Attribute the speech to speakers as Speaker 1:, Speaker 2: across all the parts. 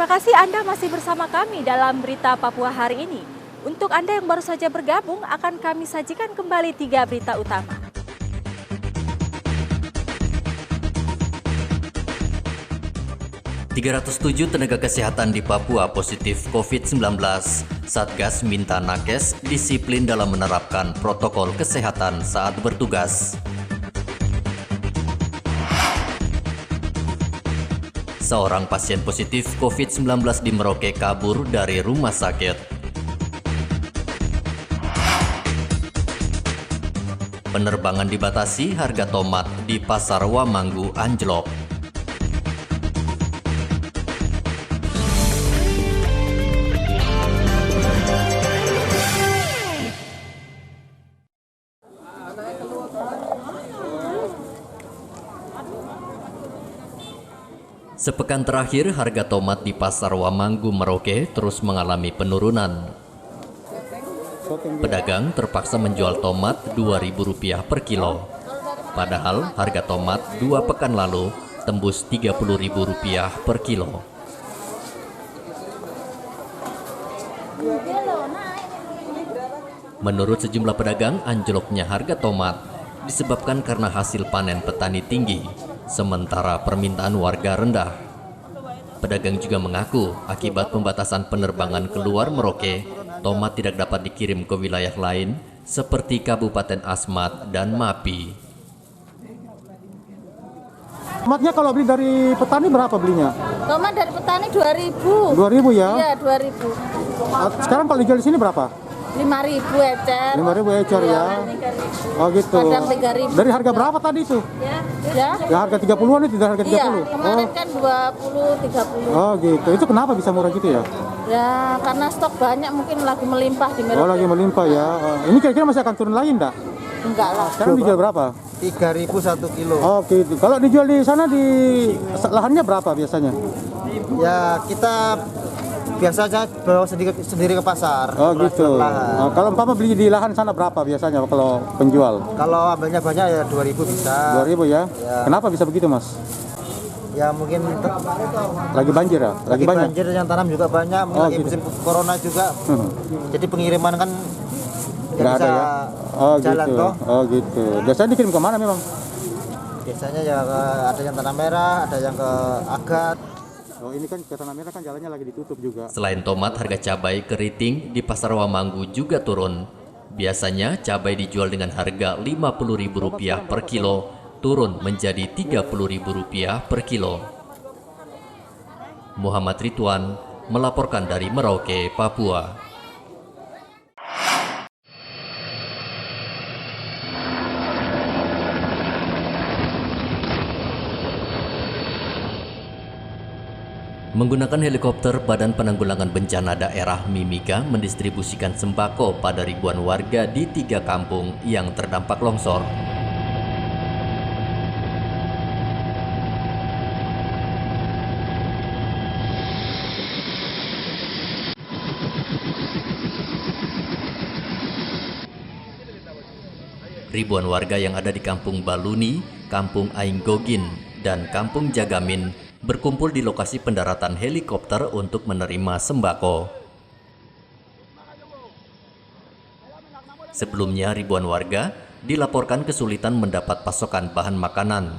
Speaker 1: Terima kasih Anda masih bersama kami dalam Berita Papua hari ini. Untuk Anda yang baru saja bergabung, akan kami sajikan kembali 3 berita utama.
Speaker 2: ...307 tenaga kesehatan di Papua positif COVID-19. Satgas minta nakes disiplin dalam menerapkan protokol kesehatan saat bertugas. Seorang pasien positif COVID-19 di Merauke kabur dari rumah sakit. Penerbangan dibatasi, harga tomat di Pasar Wamanggu anjlok. Sepekan terakhir, harga tomat di Pasar Wamanggu Merauke terus mengalami penurunan. Pedagang terpaksa menjual tomat Rp2.000 per kilo. Padahal harga tomat 2 pekan lalu tembus Rp30.000 per kilo. Menurut sejumlah pedagang, anjloknya harga tomat disebabkan karena hasil panen petani tinggi, sementara permintaan warga rendah. Pedagang juga mengaku akibat pembatasan penerbangan keluar Merauke, tomat tidak dapat dikirim ke wilayah lain seperti Kabupaten Asmat dan Mapi.
Speaker 3: Tomatnya kalau beli dari petani berapa belinya?
Speaker 4: Tomat dari petani 2.000.
Speaker 3: 2.000 ya?
Speaker 4: Iya, 2.000.
Speaker 3: Sekarang kalau dijual di sini berapa?
Speaker 4: 5.000 ecer.
Speaker 3: 5.000 ecer ya?
Speaker 4: 3.000.
Speaker 3: Oh gitu.
Speaker 4: Kadang 3.000.
Speaker 3: Dari harga berapa tadi itu?
Speaker 4: Ya.
Speaker 3: Ya harga 30-an itu, dari harga 30?
Speaker 4: Iya, kemarin kan 20, 30.
Speaker 3: Oh gitu. Itu kenapa bisa murah gitu ya?
Speaker 4: Ya, karena stok banyak mungkin lagi melimpah di Merauke.
Speaker 3: Oh lagi melimpah ya. Ini kira-kira masih akan turun lagi enggak?
Speaker 4: Enggak lah.
Speaker 3: Sekarang dijual berapa?
Speaker 5: 3.000 1 kilo.
Speaker 3: Oh gitu. Kalau dijual di sana di lahannya berapa biasanya?
Speaker 5: Ya kita biasa aja bawa sendiri ke pasar.
Speaker 3: Oh gitu. Oh, kalau umpama beli di lahan sana berapa biasanya kalau penjual?
Speaker 5: Kalau ambilnya banyak ya 2.000 bisa.
Speaker 3: 2.000 ya?
Speaker 5: Ya.
Speaker 3: Kenapa bisa begitu mas?
Speaker 5: Ya mungkin
Speaker 3: Lagi banjir ya? Lagi banyak?
Speaker 5: banjir yang tanam juga banyak, mungkin
Speaker 3: Oh,
Speaker 5: lagi
Speaker 3: gitu.
Speaker 5: musim corona juga. Jadi pengiriman kan
Speaker 3: Nggak ada ya? Oh
Speaker 5: jalan
Speaker 3: gitu.
Speaker 5: toh.
Speaker 3: Oh gitu. Biasanya dikirim ke mana memang?
Speaker 5: Biasanya ya ada yang Tanah Merah, ada yang ke Agat.
Speaker 3: Oh ini kan ke Tanah Merah kan jalannya lagi ditutup juga.
Speaker 2: Selain tomat, harga cabai keriting di Pasar Wamanggu juga turun. Biasanya cabai dijual dengan harga Rp50.000 per kilo, turun menjadi Rp30.000 per kilo. Muhammad Ridwan melaporkan dari Merauke, Papua. Menggunakan helikopter, Badan Penanggulangan Bencana Daerah Mimika mendistribusikan sembako pada ribuan warga di 3 kampung yang terdampak longsor. Ribuan warga yang ada di Kampung Baluni, Kampung Ainggogin, dan Kampung Jagamin berkumpul di lokasi pendaratan helikopter untuk menerima sembako. Sebelumnya, ribuan warga dilaporkan kesulitan mendapat pasokan bahan makanan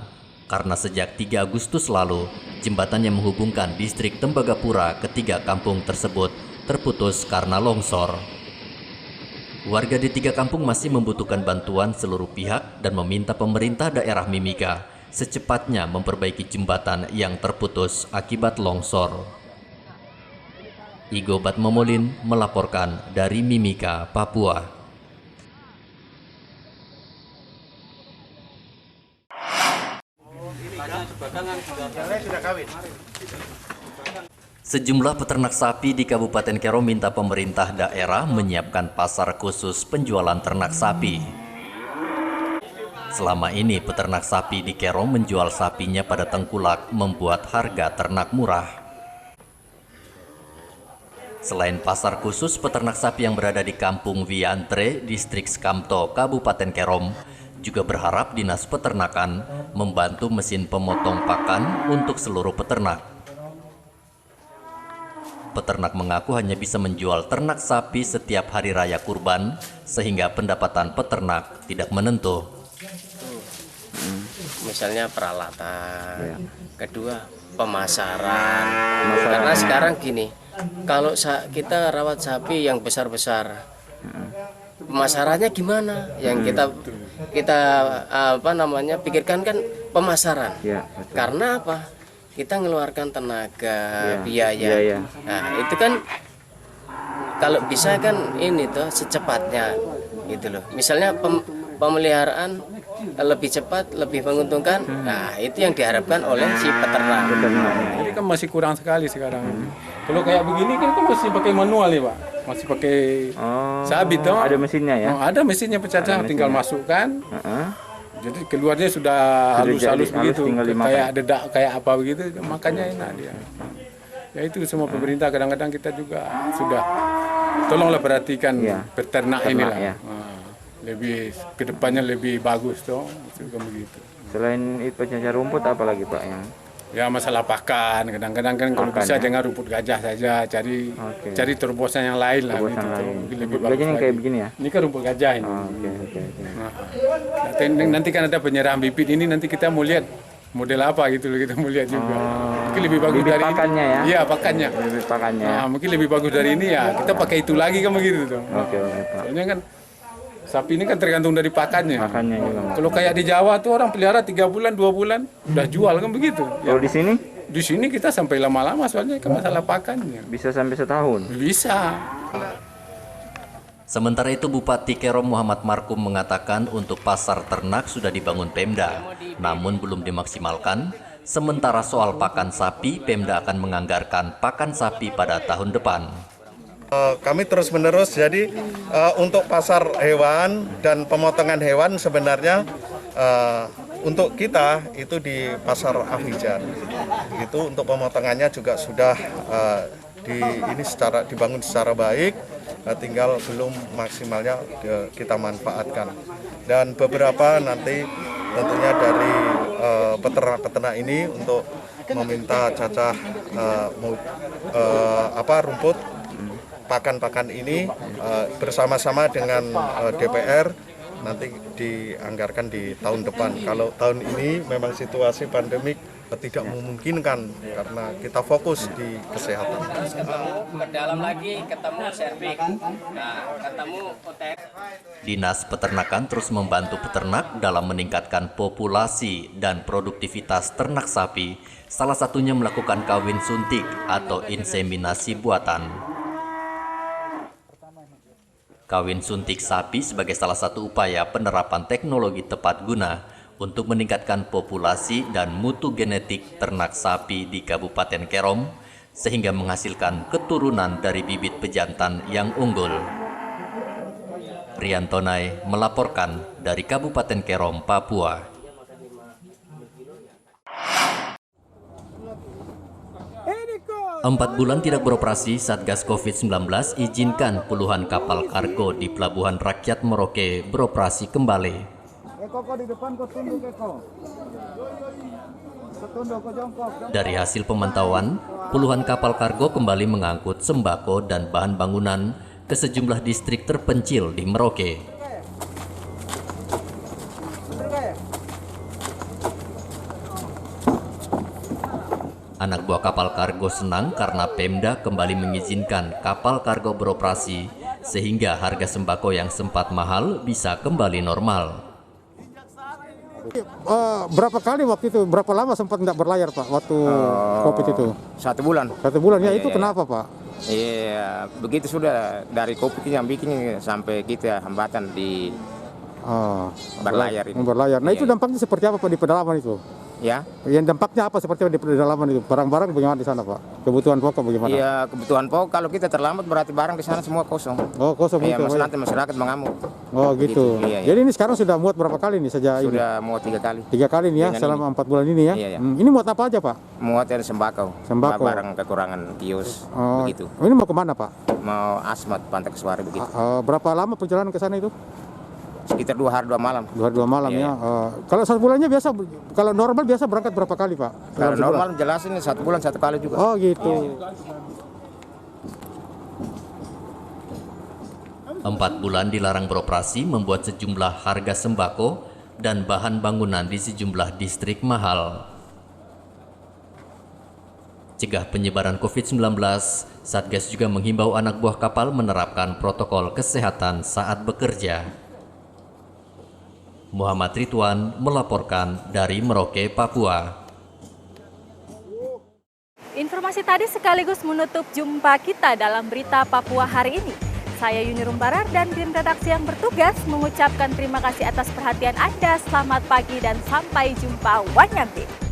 Speaker 2: karena sejak 3 Agustus lalu, jembatan yang menghubungkan distrik Tembagapura ke 3 kampung tersebut terputus karena longsor. Warga di 3 kampung masih membutuhkan bantuan seluruh pihak dan meminta pemerintah daerah Mimika secepatnya memperbaiki jembatan yang terputus akibat longsor. Igo Batmomolin melaporkan dari Mimika, Papua. Sejumlah peternak sapi di Kabupaten Kero minta pemerintah daerah menyiapkan pasar khusus penjualan ternak sapi. Selama ini peternak sapi di Kero menjual sapinya pada tengkulak, membuat harga ternak murah. Selain pasar khusus, peternak sapi yang berada di Kampung Viantre, Distrik Skamto, Kabupaten Kerom, juga berharap Dinas Peternakan membantu mesin pemotong pakan untuk seluruh peternak. Peternak mengaku hanya bisa menjual ternak sapi setiap hari raya kurban, sehingga pendapatan peternak tidak menentu.
Speaker 6: Misalnya peralatan, kedua pemasaran. Karena sekarang gini, kalau kita rawat sapi yang besar-besar, pemasarannya gimana? Yang kita pikirkan kan pemasaran. Karena apa? Kita ngeluarkan tenaga, biaya. Nah, itu kan kalau bisa kan ini tuh secepatnya gitu loh. Misalnya pemeliharaan lebih cepat, lebih menguntungkan. Nah, itu yang diharapkan oleh si peternak.
Speaker 7: Jadi kan masih kurang sekali sekarang. Kalau kayak begini kan masih pakai manual ya, Pak. Masih pakai sabit toh.
Speaker 8: Ada mesinnya ya?
Speaker 7: Ada mesinnya pecah, tinggal masukkan. Jadi keluarnya sudah halus-halus begitu, kayak dedak, kayak apa begitu, makanya enak dia. Ya itu semua pemerintah kadang-kadang kita juga sudah tolonglah perhatikan peternak inilah. Lebih kedepannya lebih bagus toh, juga begitu.
Speaker 8: Selain itu pencacar rumput apa lagi Pak yang?
Speaker 7: Ya masalah pakan, kadang-kadang kan kalau bisa jangan rumput gajah saja, cari terobosan yang lain lah.
Speaker 8: Rumput gajah yang kayak begini ya?
Speaker 7: Ini kan rumput gajah ini. Nanti kan ada penyerahan bibit ini, nanti kita mau lihat model apa gitu loh, kita mau lihat juga. Mungkin lebih bagus
Speaker 8: bibit
Speaker 7: dari
Speaker 8: pakannya
Speaker 7: ini.
Speaker 8: Ya?
Speaker 7: Iya pakannya.
Speaker 8: Bibit pakannya.
Speaker 7: Nah, mungkin lebih bagus dari ini ya, kita pakai itu lagi kan begitu tuh. Soalnya kan sapi ini kan tergantung dari pakannya.
Speaker 8: Pakannya juga.
Speaker 7: Kalau kayak di Jawa tuh orang pelihara 3 bulan, 2 bulan udah jual kan begitu.
Speaker 8: Kalau di sini?
Speaker 7: Di sini kita sampai lama-lama soalnya kan masalah pakannya.
Speaker 8: Bisa sampai setahun?
Speaker 7: Bisa.
Speaker 2: Sementara itu Bupati Kerom Muhammad Markum mengatakan untuk pasar ternak sudah dibangun Pemda, namun belum dimaksimalkan. Sementara soal pakan sapi, Pemda akan menganggarkan pakan sapi pada tahun depan.
Speaker 9: Kami terus-menerus, jadi untuk pasar hewan dan pemotongan hewan sebenarnya untuk kita itu di pasar Afijan. Itu untuk pemotongannya juga sudah dibangun secara baik, tinggal belum maksimalnya kita manfaatkan. Dan beberapa nanti tentunya dari peternak-peternak ini untuk meminta cacah rumput pakan-pakan ini bersama-sama dengan DPR nanti dianggarkan di tahun depan. Kalau tahun ini memang situasi pandemik tidak memungkinkan karena kita fokus di kesehatan.
Speaker 6: Berdalam lagi ketemu servik, ketemu OTS.
Speaker 2: Dinas Peternakan terus membantu peternak dalam meningkatkan populasi dan produktivitas ternak sapi, salah satunya melakukan kawin suntik atau inseminasi buatan. Kawin suntik sapi sebagai salah satu upaya penerapan teknologi tepat guna untuk meningkatkan populasi dan mutu genetik ternak sapi di Kabupaten Kerom, sehingga menghasilkan keturunan dari bibit pejantan yang unggul. Riantonai melaporkan dari Kabupaten Kerom, Papua. 4 bulan tidak beroperasi, Satgas COVID-19 izinkan puluhan kapal kargo di Pelabuhan Rakyat Merauke beroperasi kembali. Dari hasil pemantauan, puluhan kapal kargo kembali mengangkut sembako dan bahan bangunan ke sejumlah distrik terpencil di Merauke. Anak buah kapal kargo senang karena Pemda kembali mengizinkan kapal kargo beroperasi sehingga harga sembako yang sempat mahal bisa kembali normal.
Speaker 3: Berapa kali waktu itu, berapa lama sempat nggak berlayar Pak waktu COVID itu?
Speaker 10: 1 bulan.
Speaker 3: 1 bulan, ya itu kenapa Pak?
Speaker 10: Iya, begitu sudah dari COVID yang bikin sampai kita hambatan di berlayar ini.
Speaker 3: Berlayar. Nah itu dampaknya seperti apa Pak di pedalaman itu?
Speaker 10: Ya.
Speaker 3: Yang dampaknya apa seperti di pedalaman itu? Barang-barang bagaimana di sana Pak? Kebutuhan pokok bagaimana?
Speaker 10: Iya, kebutuhan pokok kalau kita terlambat berarti barang di sana semua kosong.
Speaker 3: Oh kosong
Speaker 10: iya,
Speaker 3: gitu.
Speaker 10: Nanti masyarakat mengamuk.
Speaker 3: Oh gitu.
Speaker 10: Iya, iya.
Speaker 3: Jadi ini sekarang sudah muat berapa kali nih sejak ini?
Speaker 10: Sudah muat 3 kali.
Speaker 3: 3 kali nih ya selama 4 bulan ini ya?
Speaker 10: Iya, iya.
Speaker 3: Ini muat apa aja Pak?
Speaker 10: Muat dari sembako.
Speaker 3: Sembako.
Speaker 10: Barang kekurangan kios begitu.
Speaker 3: Ini mau kemana Pak?
Speaker 10: Mau Asmat Pantai Kesuari begitu.
Speaker 3: Berapa lama perjalanan ke sana itu?
Speaker 10: Sekitar 2 hari 2 malam.
Speaker 3: 2 hari 2 malam
Speaker 10: iya,
Speaker 3: ya. Kalau 1 bulannya biasa, kalau normal biasa berangkat berapa kali Pak?
Speaker 10: Kalau normal jelas ini 1 bulan 1 kali juga.
Speaker 3: Oh gitu.
Speaker 2: 4 bulan dilarang beroperasi membuat sejumlah harga sembako dan bahan bangunan di sejumlah distrik mahal. Cegah penyebaran COVID-19, Satgas juga menghimbau anak buah kapal menerapkan protokol kesehatan saat bekerja. Muhammad Ridwan melaporkan dari Merauke, Papua.
Speaker 1: Informasi tadi sekaligus menutup jumpa kita dalam Berita Papua hari ini. Saya Yuni Rumbarar dan tim redaksi yang bertugas mengucapkan terima kasih atas perhatian Anda. Selamat pagi dan sampai jumpa. Wanyanti.